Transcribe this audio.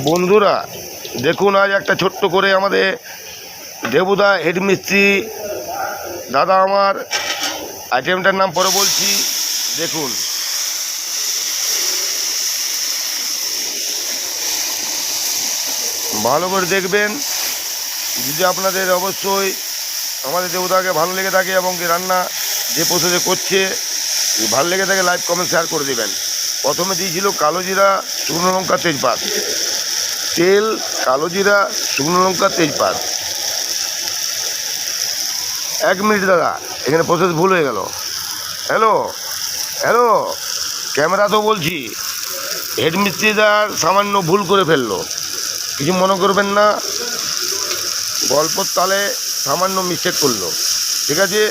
বন্ধুরা দেখুন, আজ একটা ছোট্ট করে আমাদের দেবুদা হেডমিস্ত্রি দাদা, আমার আইটেমটার নাম পরে বলছি, দেখুন। ভালো করে দেখবেন। যদি আপনাদের অবশ্যই আমাদের দেবুদাকে ভালো লেগে থাকে এবং কি রান্না যে প্রসেসে করছে ভালো লেগে থাকে, লাইক কমেন্ট শেয়ার করে দেবেন। প্রথমে দিয়েছিল কালো জিরা, শুকনো লঙ্কা, তেজপাত, তেল, কালো জিরা, শুকনো লঙ্কা, তেজপাত। 1 মিনিট দাদা, এখানে প্রসেস ভুল হয়ে গেল। হ্যালো হ্যালো, ক্যামেরা তো বলছি। হেডমিস্ত্রিদা সামান্য ভুল করে ফেললো, কিছু মনে করবেন না। গল্পর তালে সামান্য মিস্টেক করলো, ঠিক আছে।